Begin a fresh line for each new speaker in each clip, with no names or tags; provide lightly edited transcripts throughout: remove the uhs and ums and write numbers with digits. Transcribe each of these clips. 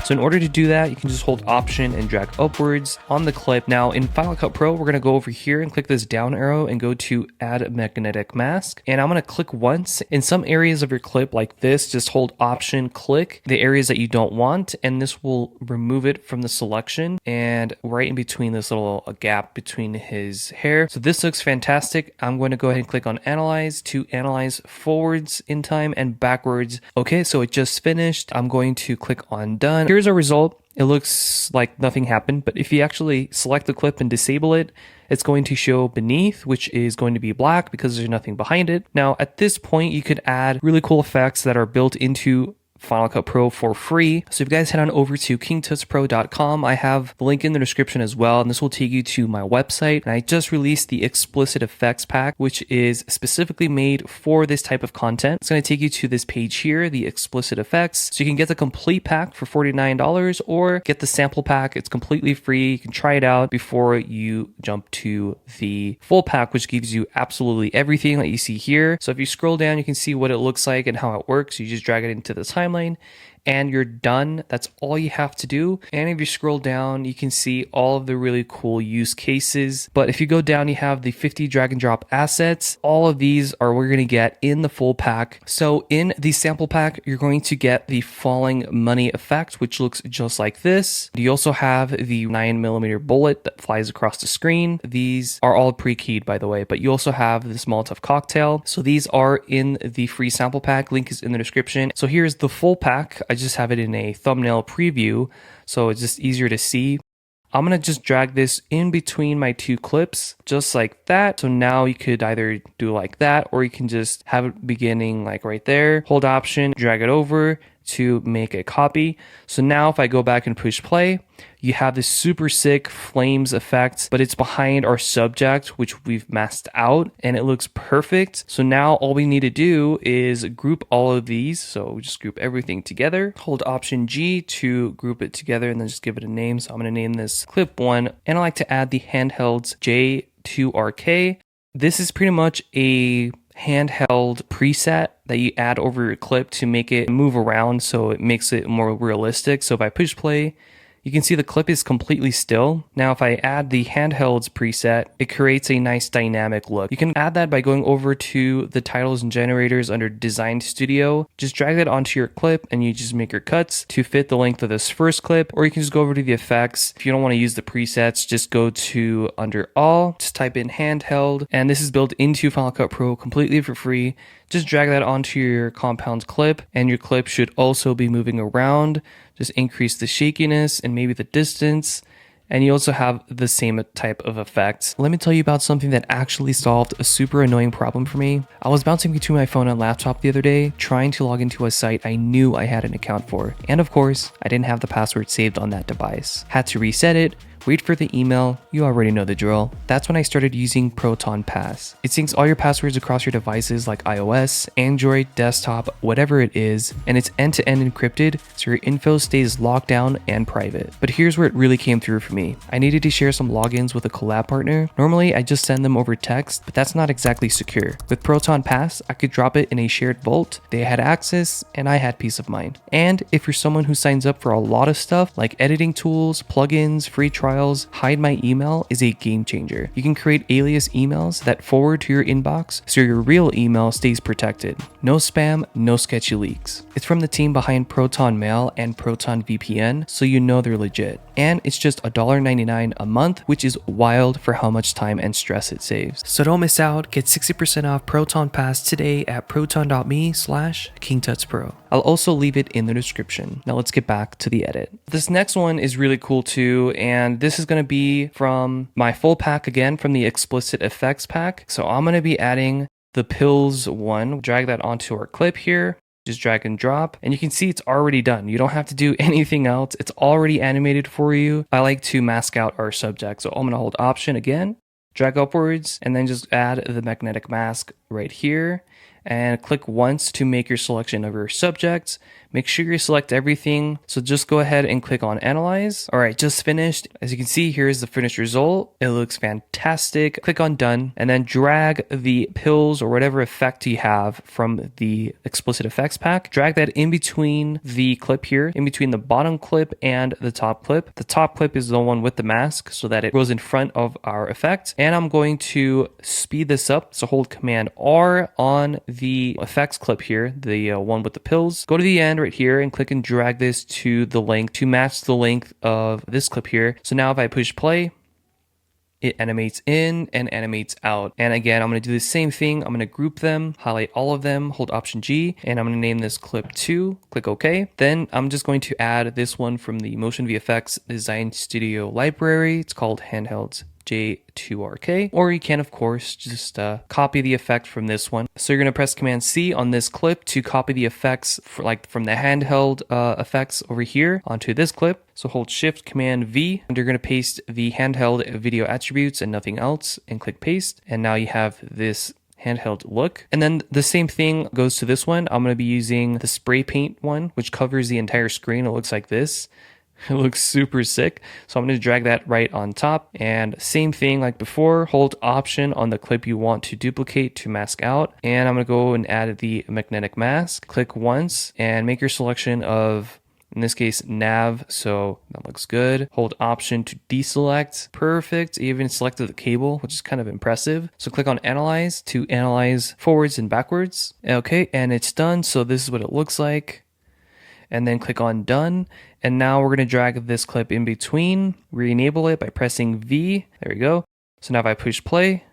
So in order to do that, you can just hold Option and drag upwards on the clip. Now in Final Cut Pro, we're going to go over here and click this down arrow and go to Add Magnetic Mask. And I'm going to click once. In some areas of your clip like this, just hold Option, click the areas that you don't want, and this will remove it from the selection and right in between this little gap between his hair. So this looks fantastic. I'm going to go ahead and click on Analyze to analyze forwards in time and backwards. Okay, so it just finished. I'm going to click on Done. Here's our result. It looks like nothing happened, but if you actually select the clip and disable it, it's going to show beneath, which is going to be black because there's nothing behind it. Now, at this point, you could add really cool effects that are built into Final Cut Pro for free. So if you guys head on over to KingTutsPro.com, I have the link in the description as well, and this will take you to my website. And I just released the Explicit Effects Pack, which is specifically made for this type of content. It's going to take you to this page here, the Explicit Effects. So you can get the complete pack for $49 or get the sample pack. It's completely free. You can try it out before you jump to the full pack, which gives you absolutely everything that you see here. So if you scroll down, you can see what it looks like and how it works. You just drag it into the timeline and you're done. That's all you have to do. And if you scroll down, you can see all of the really cool use cases. But if you go down, you have the 50 drag and drop assets. All of these are what you're going to get in the full pack. So in the sample pack, you're going to get the falling money effect, which looks just like this. You also have the 9mm bullet that flies across the screen. These are all pre-keyed, by the way, but you also have this Molotov cocktail. So these are in the free sample pack. Link is in the description. So here's the full pack. I just have it in a thumbnail preview, so it's just easier to see. I'm going to just drag this in between my two clips, just like that. So now you could either do like that, or you can just have it beginning like right there. Hold Option, drag it over to make a copy. So now if I go back and push play, you have this super sick flames effect, but it's behind our subject, which we've masked out, and it looks perfect. So now all we need to do is group all of these. So we just group everything together, hold Option G to group it together, and then just give it a name. So I'm going to name this clip 1, and I like to add the Handhelds J2RK. This is pretty much a handheld preset that you add over your clip to make it move around, so it makes it more realistic. So if I push play, you can see the clip is completely still. Now, if I add the Handhelds preset, it creates a nice dynamic look. You can add that by going over to the titles and generators under Design Studio. Just drag that onto your clip and you just make your cuts to fit the length of this first clip, or you can just go over to the effects. If you don't want to use the presets, just go to under All, just type in Handheld, and this is built into Final Cut Pro completely for free. Just drag that onto your compound clip, and your clip should also be moving around. Just increase the shakiness and maybe the distance, and you also have the same type of effects. Let me tell you about something that actually solved a super annoying problem for me. I was bouncing between my phone and laptop the other day, trying to log into a site I knew I had an account for. And of course, I didn't have the password saved on that device. Had to reset it, wait for the email, you already know the drill. That's when I started using Proton Pass. It syncs all your passwords across your devices like iOS, Android, desktop, whatever it is, and it's end-to-end encrypted, so your info stays locked down and private. But here's where it really came through for me. I needed to share some logins with a collab partner. Normally, I just send them over text, but that's not exactly secure. With Proton Pass, I could drop it in a shared vault. They had access, and I had peace of mind. And if you're someone who signs up for a lot of stuff, like editing tools, plugins, free trials, Hide My Email is a game changer. You can create alias emails that forward to your inbox so your real email stays protected. No spam, no sketchy leaks. It's from the team behind Proton Mail and Proton VPN, so you know they're legit. And it's just $1.99 a month, which is wild for how much time and stress it saves. So don't miss out. Get 60% off Proton Pass today at proton.me/KingTutsPro. I'll also leave it in the description. Now let's get back to the edit. This next one is really cool too, and this is going to be from my full pack again, from the Explicit Effects pack. So I'm going to be adding the pills one. Drag that onto our clip here. Just drag and drop, and you can see it's already done. You don't have to do anything else. It's already animated for you. I like to mask out our subject, so I'm going to hold Option again, drag upwards, and then just add the magnetic mask right here. and click once to make your selection of your subjects. Make sure you select everything. So just go ahead and click on Analyze. All right, just finished. As you can see, here's the finished result. It looks fantastic. Click on Done and then drag the pills or whatever effect you have from the Explicit Effects pack. Drag that in between the clip here, in between the bottom clip and the top clip. The top clip is the one with the mask so that it goes in front of our effect. And I'm going to speed this up. So hold Command R on the effects clip here, the one with the pills. Go to the end right here and click and drag this to the length to match the length of this clip here. So now if I push play, it animates in and animates out. And again, I'm going to do the same thing. I'm going to group them, highlight all of them, hold Option G, and I'm going to name this clip 2, click OK. Then I'm just going to add this one from the Motion VFX Design Studio library. It's called Handhelds J2RK, or you can of course just copy the effect from this one. So you're going to press Command C on this clip to copy the effects from the handheld effects over here onto this clip. So hold Shift Command V and you're going to paste the handheld video attributes and nothing else and click paste. And now you have this handheld look. And then the same thing goes to this one. I'm going to be using the spray paint one, which covers the entire screen. It looks like this. It looks super sick. So I'm going to drag that right on top, and same thing like before, hold Option on the clip you want to duplicate to mask out. And I'm going to go and add the magnetic mask. Click once and make your selection of, in this case, nav. So that looks good. Hold Option to deselect. Perfect. Even selected the cable, which is kind of impressive. So click on Analyze to analyze forwards and backwards. Okay, and it's done. So this is what it looks like. And then click on Done. And now we're going to drag this clip in between, re-enable it by pressing V. There we go. So now if I push play,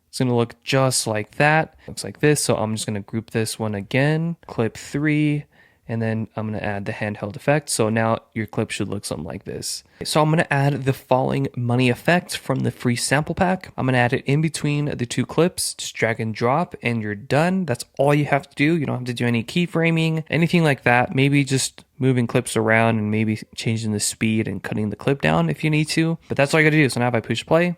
it's going to look just like that. Looks like this. So I'm just going to group this one again, clip 3, and then I'm going to add the handheld effect. So now your clip should look something like this. So I'm going to add the falling money effect from the free sample pack. I'm going to add it in between the two clips. Just drag and drop and you're done. That's all you have to do. You don't have to do any keyframing, anything like that. Maybe just moving clips around and maybe changing the speed and cutting the clip down if you need to. But that's all you got to do. So now if I push play,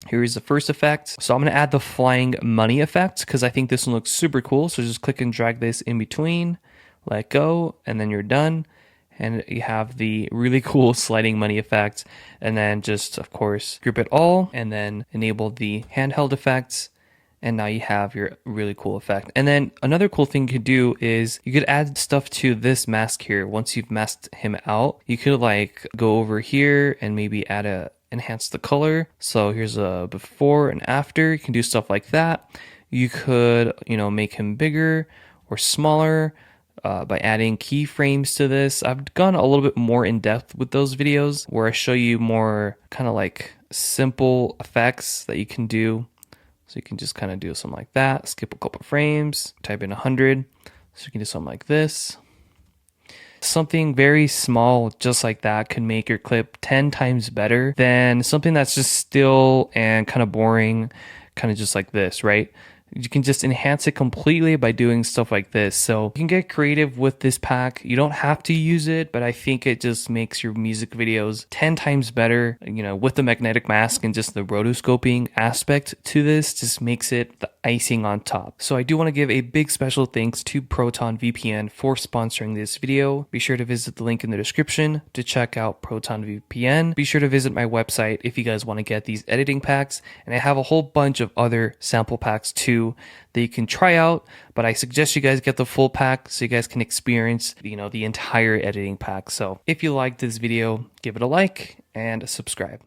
here's the first effect. So I'm going to add the flying money effect because I think this one looks super cool. So just click and drag this in between, let go, and then you're done. And you have the really cool sliding money effect. And then just, of course, group it all and then enable the handheld effects. And now you have your really cool effect. And then another cool thing you could do is you could add stuff to this mask here. Once you've masked him out, you could like go over here and maybe enhance the color. So here's a before and after. You can do stuff like that. You could, make him bigger or smaller by adding keyframes to this. I've gone a little bit more in depth with those videos where I show you more kind of like simple effects that you can do. So you can just kind of do something like that, skip a couple frames, type in 100. So you can do something like this. Something very small just like that could make your clip 10 times better than something that's just still and kind of boring, kind of just like this, right? You can just enhance it completely by doing stuff like this. So you can get creative with this pack. You don't have to use it, but I think it just makes your music videos 10 times better, with the magnetic mask and just the rotoscoping aspect to this just makes it the icing on top. So I do want to give a big special thanks to Proton VPN for sponsoring this video. Be sure to visit the link in the description to check out Proton VPN. Be sure to visit my website if you guys want to get these editing packs. And I have a whole bunch of other sample packs too that you can try out, but I suggest you guys get the full pack so you guys can experience, the entire editing pack. So if you liked this video, give it a like and subscribe.